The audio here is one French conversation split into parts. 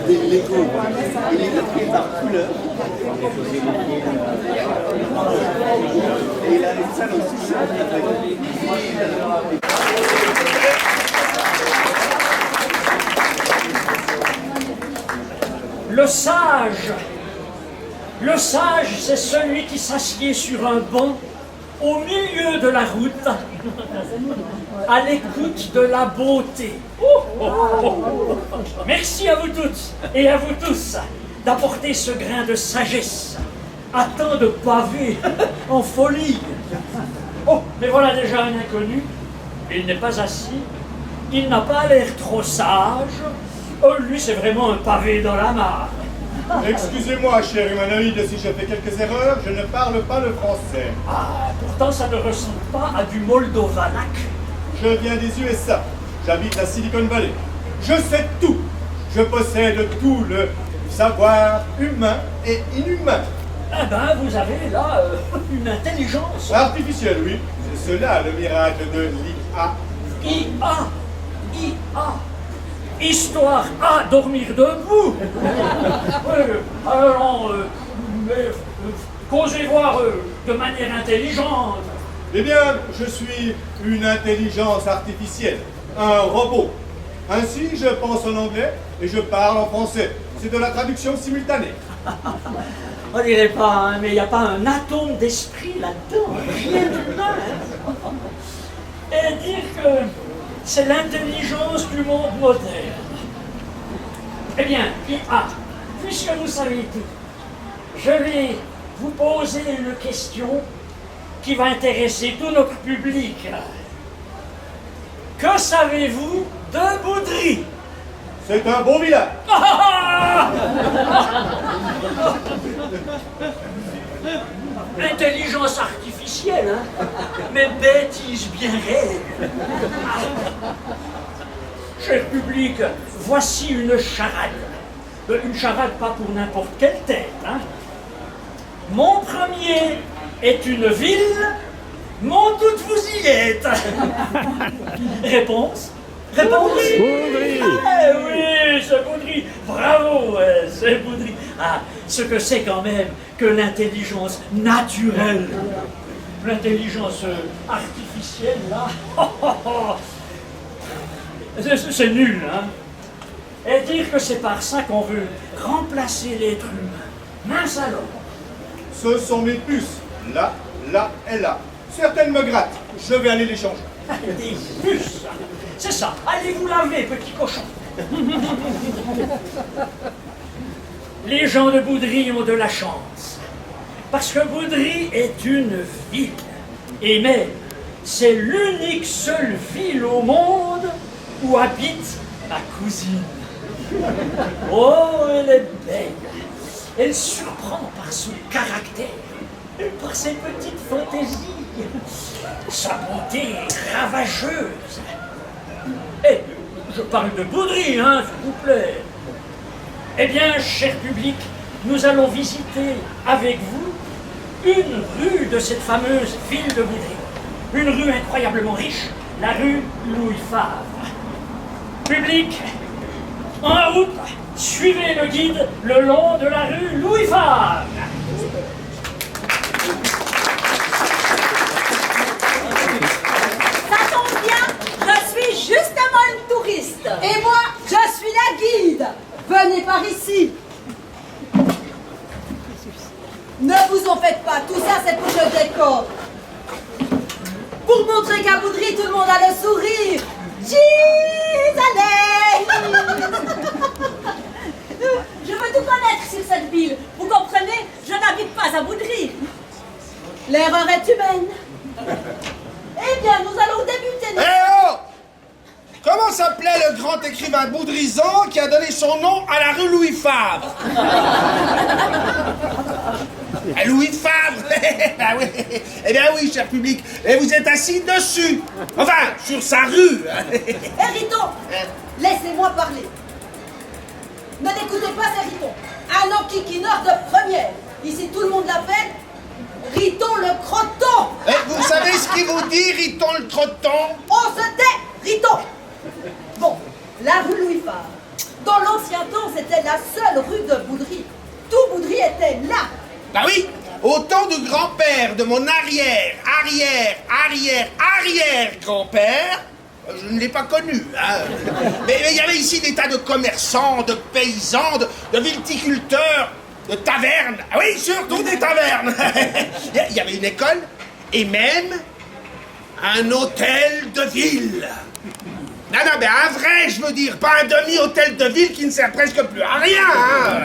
l'écho. Il est écrit par couleur. Et il a une salle aussi. Le sage, c'est celui qui s'assied sur un banc au milieu de la route, à l'écoute de la beauté. Merci à vous toutes et à vous tous d'apporter ce grain de sagesse à tant de pavés en folie. Oh, mais voilà déjà un inconnu. Il n'est pas assis, il n'a pas l'air trop sage. Oh, lui, c'est vraiment un pavé dans la mare. Excusez-moi, cher humanoïde, si je fais quelques erreurs, je ne parle pas le français. Ah, pourtant ça ne ressemble pas à du moldovanac. Je viens des USA, j'habite à Silicon Valley. Je sais tout. Je possède tout le savoir humain et inhumain. Eh ben, vous avez là une intelligence. Artificielle, oui. C'est cela le miracle de l'IA. IA. Histoire à dormir debout. Alors, causez voir de manière intelligente. Eh bien, je suis une intelligence artificielle, un robot. Ainsi, je pense en anglais et je parle en français. C'est de la traduction simultanée. On dirait pas, hein, mais il n'y a pas un atome d'esprit là-dedans. Rien d'humain. Et dire que c'est l'intelligence du monde moderne. Eh bien, IA, puisque vous savez tout, je vais vous poser une question qui va intéresser tout notre public. Que savez-vous de Boudry? C'est un beau village. Intelligence artificielle, hein? Mais bêtise bien réelle. Cher public, voici une charade. Une charade pas pour n'importe quelle tête, hein? Mon premier est une ville, mon doute vous y êtes. Réponse? Réponse? Boudry. Ah oui, c'est Boudry. Bravo, c'est Boudry. Ah, ce que c'est quand même que l'intelligence naturelle. L'intelligence artificielle, là, c'est nul, hein? Et dire que c'est par ça qu'on veut remplacer l'être humain. Mince alors. Ce sont mes puces. Là, là et là. Certaines me grattent. Je vais aller les changer. Des puces. C'est ça. Allez vous laver, petit cochon. Les gens de Boudry ont de la chance. Parce que Boudry est une ville. Et même, c'est l'unique seule ville au monde où habite ma cousine. Oh, elle est belle. Elle surprend par son caractère, par ses petites fantaisies, sa beauté ravageuse. Eh, je parle de Boudry, hein, s'il vous plaît. Eh bien, cher public, nous allons visiter avec vous une rue de cette fameuse ville de Boudry. Une rue incroyablement riche, la rue Louis Favre. Public, en route, suivez le guide le long de la rue Louis Favre. Ça tombe bien, je suis justement une touriste. Et moi, je suis la guide. Venez par ici. Ne vous en faites pas, tout ça c'est pour le décor. Pour montrer qu'à Boudry, tout le monde a le sourire. Allez. Je veux tout connaître sur cette ville. Vous comprenez, je n'habite pas à Boudry. L'erreur est humaine. Eh bien, nous allons débuter. Eh oh! Comment s'appelait le grand écrivain boudrisant qui a donné son nom à la rue Louis Favre? Louis Favre. Ah oui. Eh bien oui, cher public. Et vous êtes assis dessus. Enfin, sur sa rue. Eh Riton, laissez-moi parler. Ne l'écoutez pas, c'est Riton. Un enquiquineur de première. Ici, tout le monde l'appelle Riton le Croton. Et vous savez ce qu'il vous dit, Riton le Croton? On se tait, Riton. Bon, la rue Louis Favre. Dans l'ancien temps, c'était la seule rue de Boudry. Tout Boudry était là. Bah oui, au temps du grand-père de mon arrière-grand-père, je ne l'ai pas connu, hein. Mais il y avait ici des tas de commerçants, de paysans, de viticulteurs, de tavernes. Ah oui, surtout des tavernes. Il y avait une école et même un hôtel de ville. Non, mais un vrai, je veux dire, pas un demi-hôtel de ville qui ne sert presque plus à rien, hein.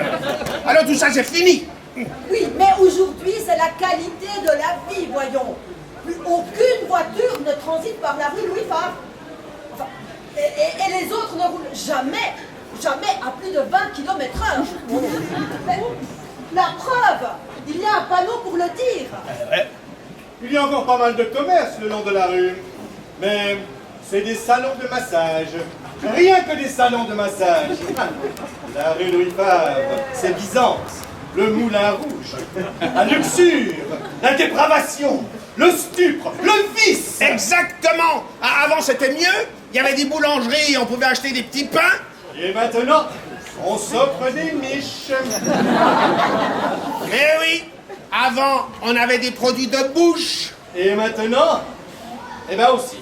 Alors tout ça, c'est fini. Oui, mais aujourd'hui, c'est la qualité de la vie, voyons. Plus aucune voiture ne transite par la rue Louis Favre. Enfin, et les autres ne roulent jamais à plus de 20 km/h. Mais la preuve, il y a un panneau pour le dire. Il y a encore pas mal de commerces le long de la rue, mais c'est des salons de massage. Rien que des salons de massage. La rue Louis Favre, c'est Byzance, le Moulin Rouge, la luxure, la dépravation, le stupre, le vice. Exactement. Avant, c'était mieux. Il y avait des boulangeries, on pouvait acheter des petits pains. Et maintenant, on s'offre des miches. Eh oui, avant, on avait des produits de bouche. Et maintenant, eh ben aussi.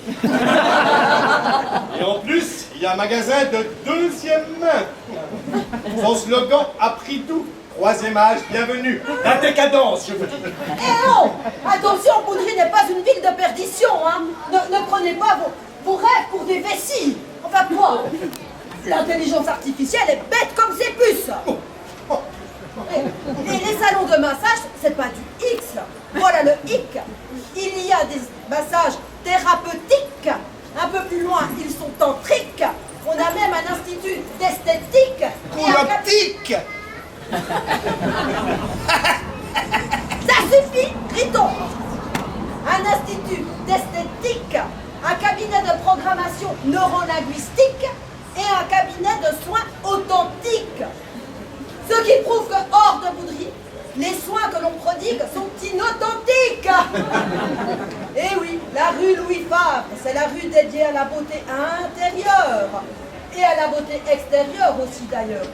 Et en plus, il y a un magasin de deuxième main. Son slogan a pris tout. Troisième âge, bienvenue. La décadence, je veux dire. Eh oh! Attention, Boudry n'est pas une ville de perdition, hein. Ne prenez pas vos rêves pour des vessies. Enfin, quoi? L'intelligence artificielle est bête comme ses puces. Et les salons de massage, c'est pas du X. Voilà le hic. Il y a des massages thérapeutiques. Un peu plus loin, ils sont tantriques. On a même un institut d'esthétique. et un L'optique. Ça suffit, Riton. Un institut d'esthétique, un cabinet de programmation neurolinguistique et un cabinet de soins authentiques. Ce qui prouve que hors de Boudry, les soins que l'on prodigue sont inauthentiques. Et oui, la rue Louis Favre, c'est la rue dédiée à la beauté intérieure et à la beauté extérieure aussi d'ailleurs.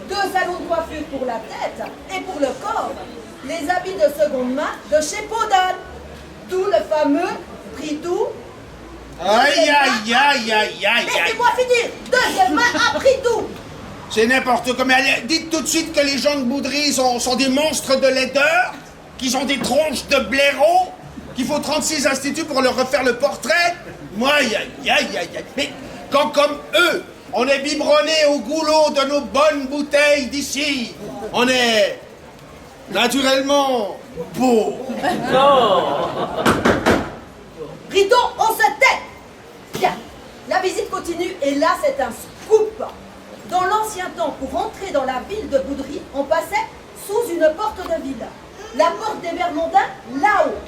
2 salons de coiffure pour la tête et pour le corps. Les habits de seconde main de chez Podane. D'où le fameux prix doux. Aïe, aïe, aïe, aïe, aïe. Laissez-moi finir. Deuxième main à prix doux. C'est n'importe quoi. Mais allez, dites tout de suite que les gens de Boudry sont des monstres de laideur, qu'ils ont des tronches de blaireaux, qu'il faut 36 instituts pour leur refaire le portrait. Moi, aïe, aïe, aïe, aïe. Mais quand, comme eux, on est biberonnés au goulot de nos bonnes bouteilles d'ici, on est naturellement beau. Rideau, on se tait. Bien, la visite continue et là c'est un scoop. Dans l'ancien temps, pour entrer dans la ville de Boudry, on passait sous une porte de ville. La porte des Vermondins, là-haut.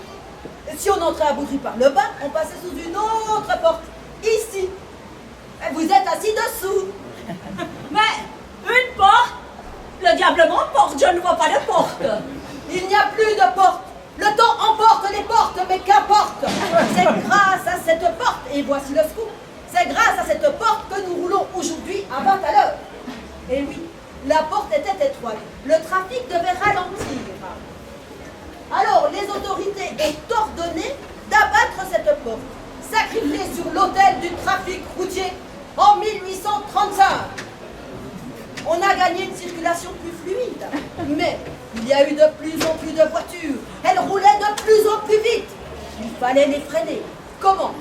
Si on entrait à Boudry par le bas, on passait sous une autre porte, ici. Vous êtes assis dessous. Mais une porte? Le diable m'emporte, je ne vois pas de porte. Il n'y a plus de porte. Le temps emporte les portes, mais qu'importe. C'est grâce à cette porte, et voici le scoop, c'est grâce à cette porte que nous roulons aujourd'hui à 20 à l'heure. Et oui, la porte était étroite. Le trafic devait ralentir. Alors, les autorités ont ordonné d'abattre cette porte, sacrifiée sur l'autel du trafic routier en 1835. On a gagné une circulation plus fluide, mais il y a eu de plus en plus de voitures. Elles roulaient de plus en plus vite. Il fallait les freiner. Comment?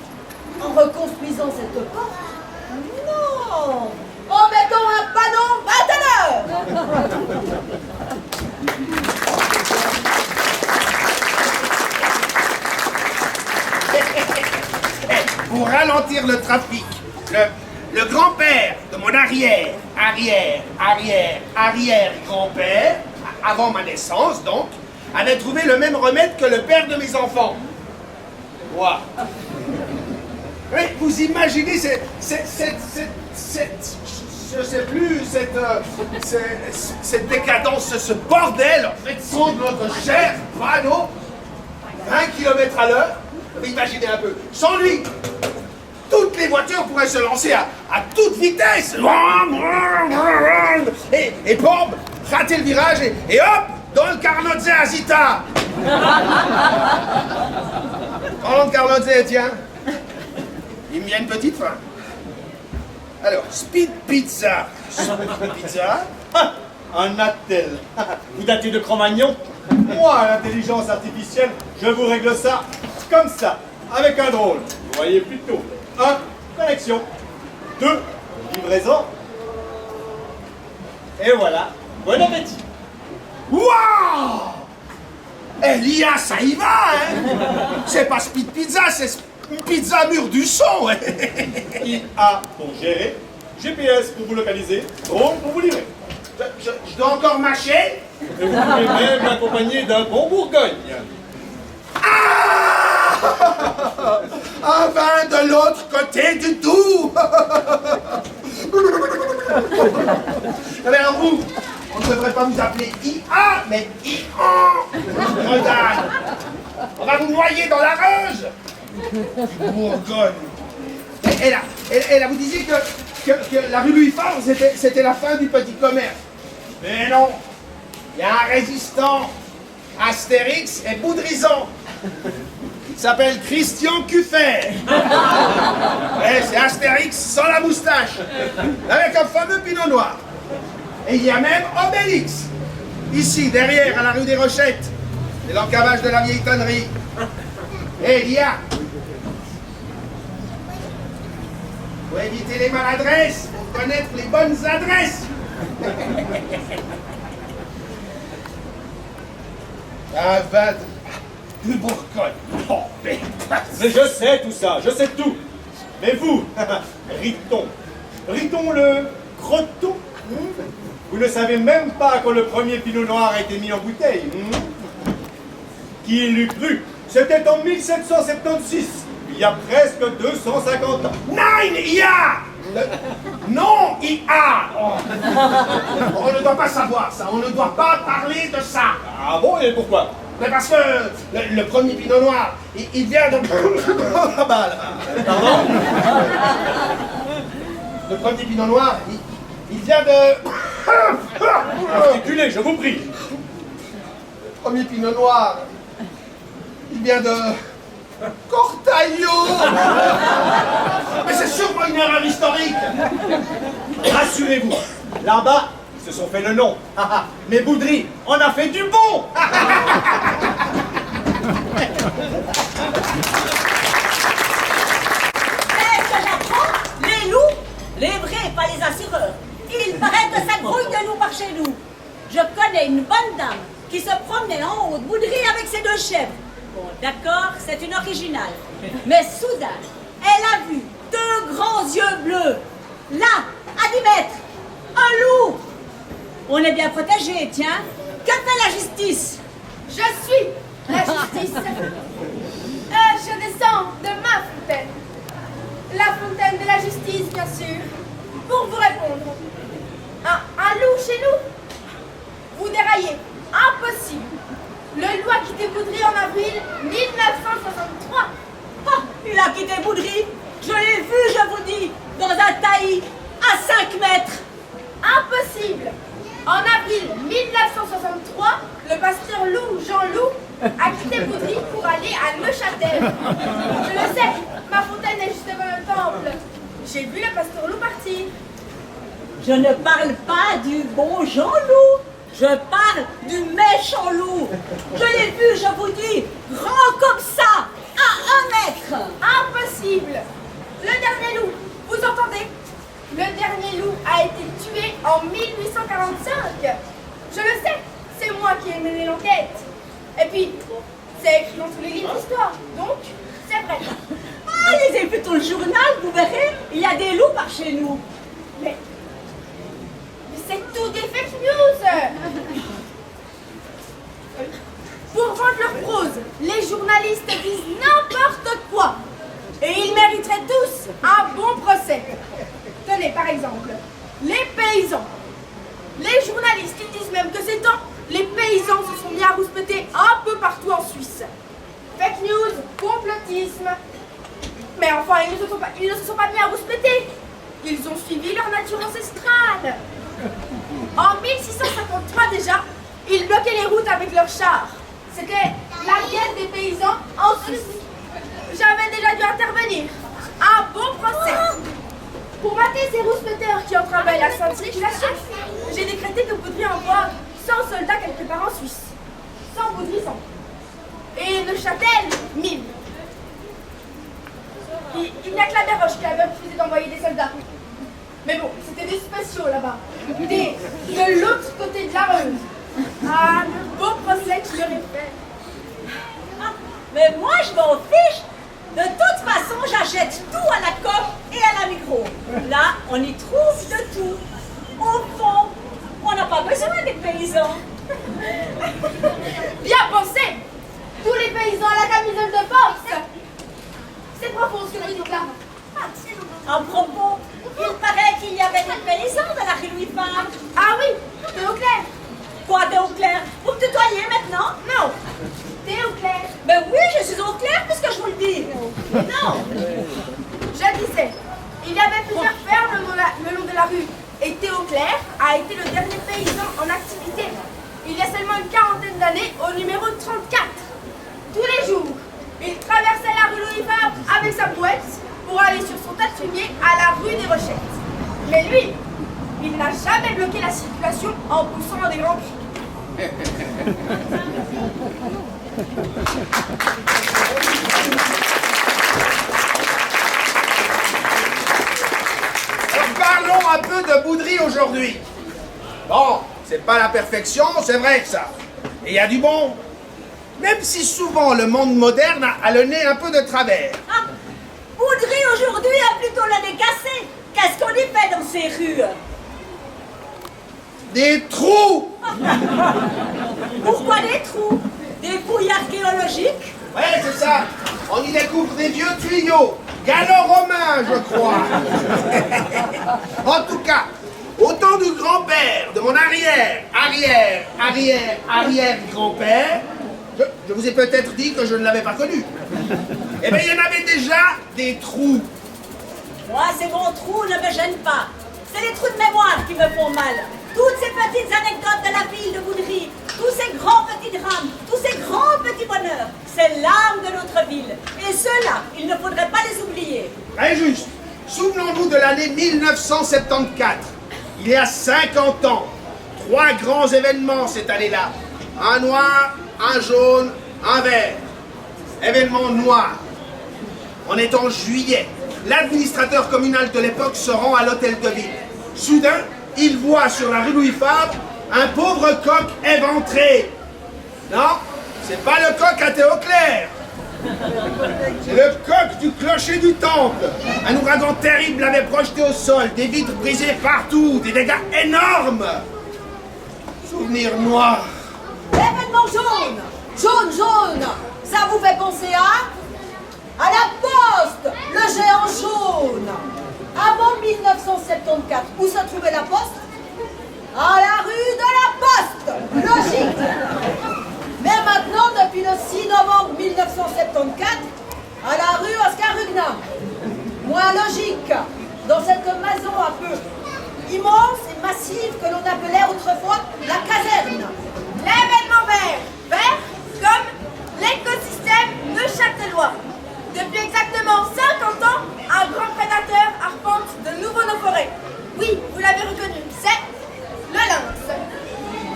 En reconstruisant cette porte? Non! En mettant un panneau 20 à l'heure! Pour ralentir le trafic, le grand-père de mon arrière-grand-père, avant ma naissance donc, avait trouvé le même remède que le père de mes enfants. Moi. Oui, vous imaginez je sais plus, cette décadence, ce bordel, en fait, sans notre cher panneau, 20 km à l'heure. Imaginez un peu, sans lui, toutes les voitures pourraient se lancer à toute vitesse. Et Bob, rater le virage et hop, dans le Carnozze Azita. Parlons de Carnozze, tiens. Il me vient une petite faim. Alors, Speed Pizza. Speed Pizza. Un attel. Vous datez de Cro-Magnon? Moi, l'intelligence artificielle, je vous règle ça comme ça, avec un drôle. Vous voyez plutôt. 1. Connexion. 2. Livraison. Et voilà. Bon appétit. Waouh! Eh, l'IA, ça y va, hein? C'est pas Speed Pizza, c'est une pizza mur du son. IA pour gérer. GPS pour vous localiser. Drone pour vous livrer. Je dois encore mâcher? Et vous pouvez même l'accompagner d'un bon Bourgogne. Un vin de l'autre côté du Doubs. Alors vous, on ne devrait pas vous appeler IA, mais IAN. Redane. On va vous noyer dans la Reuge. Bourgogne. Et là, vous disiez que la rue Louis Favre, c'était la fin du petit commerce. Mais non, il y a un résistant, Astérix et Boudrison. Il s'appelle Christian Cuffet. Ouais, c'est Astérix sans la moustache, avec un fameux pinot noir. Et il y a même Obélix, ici, derrière, à la rue des Rochettes. C'est l'encavage de la vieille connerie. Et il y a... Pour éviter les maladresses, pour connaître les bonnes adresses. Un vin de Bourgogne. Oh, mais je sais tout ça, je sais tout. Mais vous, Riton. Riton le croton. Vous ne savez même pas quand le premier pinot noir a été mis en bouteille. Qui l'eût cru? C'était en 1776, il y a presque 250 ans. Nine, IA! Non, IA! Oh. On ne doit pas savoir ça, on ne doit pas parler de ça. Ah bon, et pourquoi? Mais parce que le premier pinot noir, il vient de... Pardon? Le premier pinot noir, il vient de... Articulez, je vous prie. Le premier pinot noir, il vient de... Cortaillot. Mais c'est sûrement une erreur historique. Rassurez-vous, là-bas, ils se sont fait le nom. Mais Boudry en a fait du bon. Est-ce que j'apprends? Les loups, les vrais, pas les assureurs. Il paraît que ça grouille de loups par chez nous. Je connais une bonne dame qui se promenait en haut de Boudry avec ses 2 chèvres. Bon, d'accord, c'est une originale. Mais soudain, elle a vu 2 grands yeux bleus. Là, à 10 mètres, un loup. On est bien protégés, tiens. Que fait la justice? Je suis la justice. Je descends de ma fontaine. La fontaine de la justice, bien sûr. Pour vous répondre. Un loup chez nous? Vous déraillez. Impossible. Le loup a quitté Boudry en avril 1963. Ah, il a quitté Boudry. Je l'ai vu, je vous dis, dans un taillis à 5 mètres. Impossible. En avril 1963, le pasteur loup Jean Loup a quitté Boudry pour aller à Neuchâtel. Je le sais, ma fontaine est juste devant le temple. J'ai vu le pasteur loup partir. Je ne parle pas du bon Jean Loup. Je parle du méchant loup. Je l'ai vu, je vous dis, grand comme ça, à 1 mètre. Impossible. Le dernier loup, vous entendez? Le dernier loup a été tué en 1845. Je le sais, c'est moi qui ai mené l'enquête. Et puis, c'est écrit dans tous les livres d'histoire, donc c'est vrai. Ah, lisez plutôt le journal, vous verrez, il y a des loups par chez nous. Mais c'est tout des fake news. Pour vendre leur prose, les journalistes disent n'importe quoi. Et ils mériteraient tous un bon procès. Tenez, par exemple, les paysans. Les journalistes, ils disent même que ces temps, les paysans se sont mis à rouspéter un peu partout en Suisse. Fake news, complotisme. Mais enfin, ils ne se sont pas mis à rouspéter. Ils ont suivi leur nature ancestrale. En 1653 déjà, ils bloquaient les routes avec leurs chars. C'était la guerre des paysans en Suisse. J'avais déjà dû intervenir. Un bon procès. Pour mater ces rouspéteurs qui entravaient la sainte circulation, j'ai décrété que Boudry envoie 100 soldats quelque part en Suisse. 100 Boudry 100. Et Neuchâtel, 1000. Il n'y a que la Déroche qui avait refusé d'envoyer des soldats. Mais bon, c'était des spéciaux là-bas. De l'autre côté de la Reuse. Ah, le beau procès qu'il aurait fait. Ah, mais moi, je m'en fiche. De toute façon, j'achète tout à la coque et à la micro. Là, on y trouve de tout. Au fond, on n'a pas besoin des paysans. Bien pensé. Tous les paysans à la camisole de force. C'est profond ce que vous dites là. À propos, il paraît qu'il y avait des paysans dans la rue Louis Favre. Ah oui, Théoclair. Quoi, Théoclair? Vous me tutoyez maintenant? Non, Théoclair. Ben oui, je suis au clair puisque je vous le dis. Non. Je disais, il y avait plusieurs fermes le long de la rue. Et Théoclair a été le dernier paysan en activité. Il y a seulement une quarantaine d'années au numéro 34. Tous les jours, il traversait la rue Louis Favre avec sa brouette pour aller sur son tas de fumier à la rue des Rochettes. Mais lui, il n'a jamais bloqué la circulation en poussant des grands cris. Parlons un peu de Boudry aujourd'hui. Bon, c'est pas la perfection, c'est vrai que ça. Et il y a du bon. Même si souvent le monde moderne a le nez un peu de travers. Ah, Boudry aujourd'hui a plutôt le nez cassé. Qu'est-ce qu'on y fait dans ces rues? Des trous. Pourquoi des trous? Des fouilles archéologiques? Ouais, c'est ça. On y découvre des vieux tuyaux. Gallo-romains, je crois. En tout cas, au temps du grand-père, de mon arrière-grand-père, je vous ai peut-être dit que je ne l'avais pas connu. Eh bien, il y en avait déjà des trous. Moi, ces bons trous ne me gênent pas. C'est les trous de mémoire qui me font mal. Toutes ces petites anecdotes de la ville de Boudry, tous ces grands petits drames, tous ces grands petits bonheurs, c'est l'âme de notre ville. Et ceux-là, il ne faudrait pas les oublier. Très juste. Souvenons-nous de l'année 1974. Il y a 50 ans, 3 grands événements cette année-là. Un noir, un jaune, un vert. Événement noir. On est en juillet. L'administrateur communal de l'époque se rend à l'hôtel de ville. Soudain, il voit sur la rue Louis Favre un pauvre coq éventré. Non, c'est pas le coq à Théoclair. C'est le coq du clocher du temple. Un ouragan terrible l'avait projeté au sol, des vitres brisées partout, des dégâts énormes. Souvenir noir. L'événement jaune. Jaune. Ça vous fait penser à la poste, le géant jaune. Avant 1974, où se trouvait la poste? À la rue de la Poste. Logique. Mais maintenant, depuis le 6 novembre 1974, à la rue Oscar Rugna. Moins logique, dans cette maison un peu immense et massive que l'on appelait autrefois la caserne. L'événement vert. Vert comme l'écosystème neuchâtelois. Depuis exactement 50 ans, un grand prédateur arpente de nouveau nos forêts. Oui, vous l'avez reconnu, c'est le lynx.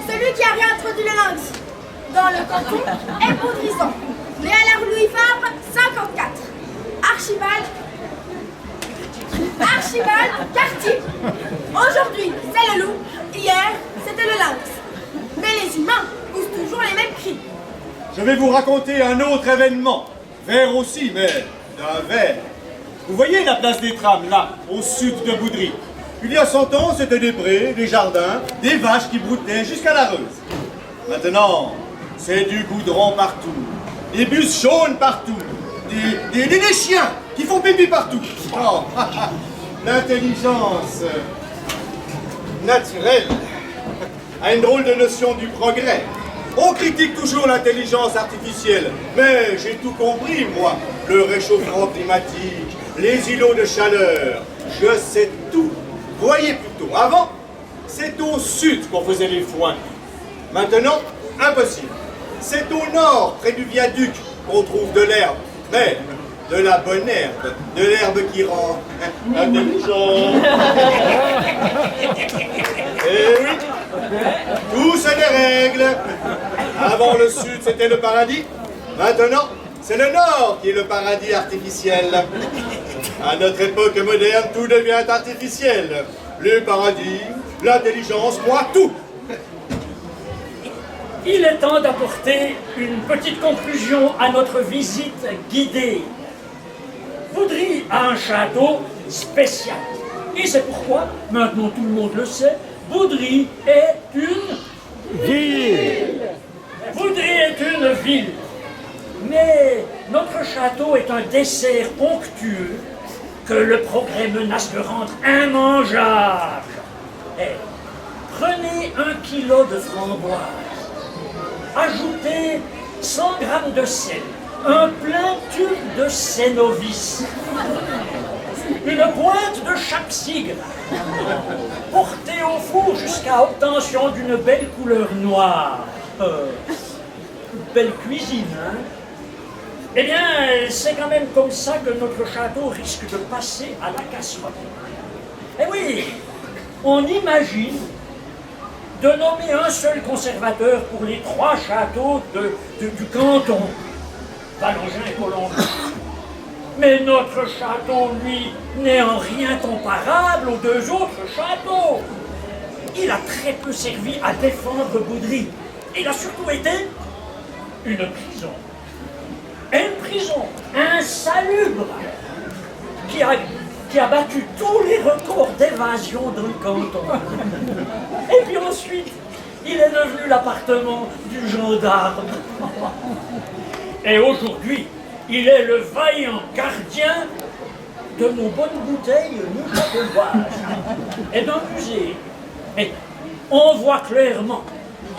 Celui qui a réintroduit le lynx dans le canton est Baudrisant, né à la rue Louis Favre, 54. Archibald Cartier. Aujourd'hui, c'est le loup. Hier, c'était le lynx. Mais les humains poussent toujours les mêmes cris. Je vais vous raconter un autre événement. Vert aussi, mais d'un vert. Vous voyez la place des trams, là, au sud de Boudry. Il y a 100 ans, c'était des prés, des jardins, des vaches qui broutaient jusqu'à la Reuse. Maintenant, c'est du goudron partout, des bus jaunes partout, des chiens qui font pipi partout. Oh, l'intelligence naturelle a une drôle de notion du progrès. On critique toujours l'intelligence artificielle, mais j'ai tout compris, moi. le réchauffement climatique, les îlots de chaleur. Je sais tout. Voyez plutôt, avant, c'est au sud qu'on faisait les foins. Maintenant, impossible. C'est au nord, près du viaduc, qu'on trouve de l'herbe. Mais de la bonne herbe, de l'herbe qui rend intelligent. Eh oui, tout se dérègle. Avant le sud, c'était le paradis. Maintenant, c'est le nord qui est le paradis artificiel. À notre époque moderne, tout devient artificiel. Le paradis, l'intelligence, moi, tout. Il est temps d'apporter une petite conclusion à notre visite guidée. Boudry a un château spécial. Et c'est pourquoi, maintenant tout le monde le sait, Boudry est une ville. Boudry est une ville. Mais notre château est un dessert onctueux que le progrès menace de rendre immangeable. Et prenez 1 kilo de framboises, ajoutez 100 grammes de sel, un plein tube de Cénovis, une pointe de chaque cidre, portée au four jusqu'à obtention d'une belle couleur noire. Belle cuisine, hein? Eh bien, c'est quand même comme ça que notre château risque de passer à la casserole. Eh oui, on imagine de nommer un seul conservateur pour les 3 châteaux du canton, Vallongin et Colombin. Mais notre château, lui, n'est en rien comparable aux 2 autres châteaux. Il a très peu servi à défendre Boudry. Il a surtout été une prison. Une prison insalubre qui a battu tous les records d'évasion dans le canton. Et puis ensuite, il est devenu l'appartement du gendarme. Et aujourd'hui, il est le vaillant gardien de nos bonnes bouteilles neuchâteloises et d'un musée. Et on voit clairement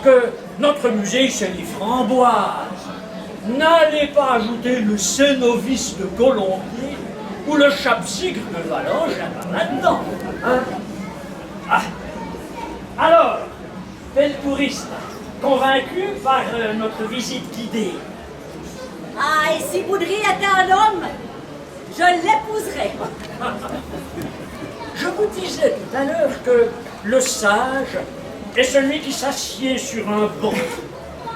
que notre musée, c'est les framboises. N'allez pas ajouter le Cénovis de Colombier ou le Chapsigre de Vallongin là-dedans. Hein? Ah. Alors, bel touriste, convaincu par notre visite guidée. Ah, et si Boudry était un homme, je l'épouserais. Je vous disais tout à l'heure que le sage est celui qui s'assied sur un banc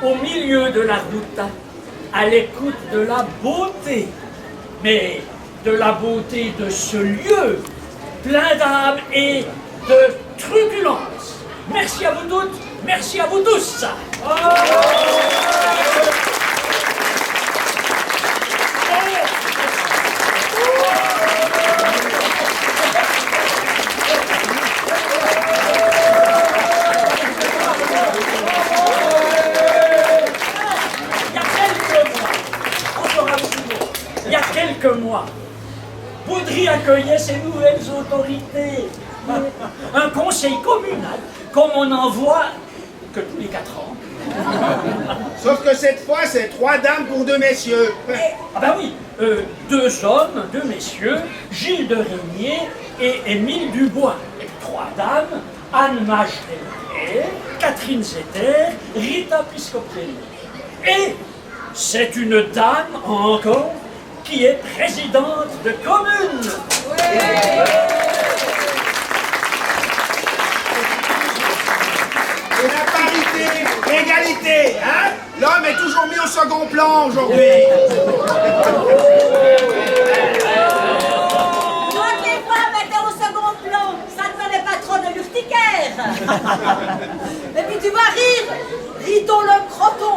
au milieu de la route, à l'écoute de la beauté, mais de la beauté de ce lieu, plein d'âme et de truculence. Merci à vous toutes, merci à vous tous. Mois, Boudry accueillait ses nouvelles autorités. Un conseil communal, comme on n'en voit que tous les 4 ans. Sauf que cette fois, c'est 3 dames pour 2 messieurs. Ah ben oui, 2 hommes, 2 messieurs, Gilles de Régnier et Émile Dubois. Et 3 dames, Anne Magdeleine, Catherine Zetter, Rita Piscopielli. Et c'est une dame encore qui est présidente de commune. Et la parité, l'égalité, hein? L'homme est toujours mis au second plan aujourd'hui. Quand les femmes étaient au second plan, ça ne donnait pas trop de l'urticaire. Et puis tu vas rire, rit-on le croton.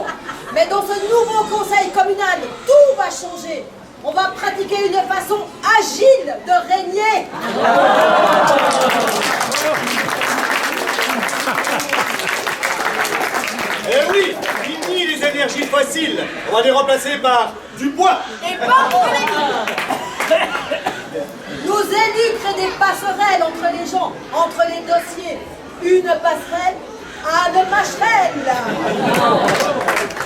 Mais dans ce nouveau conseil communal, tout va changer. On va pratiquer une façon agile de régner. Eh oui, fini les énergies fossiles. On va les remplacer par du bois. Et pas pour les Nos élus créent des passerelles entre les gens, entre les dossiers. Une passerelle à une machelle.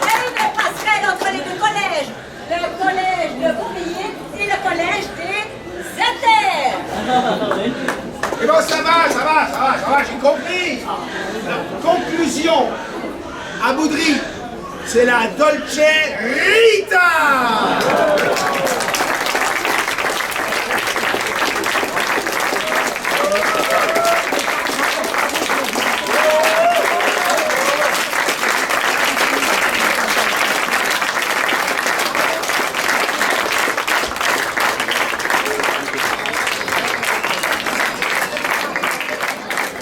Et une passerelle entre les 2 collèges. le collège de Bourrier et le collège des Éthers. Eh ben ça va, j'ai compris. Conclusion. À Boudry, c'est la Dolce Rita.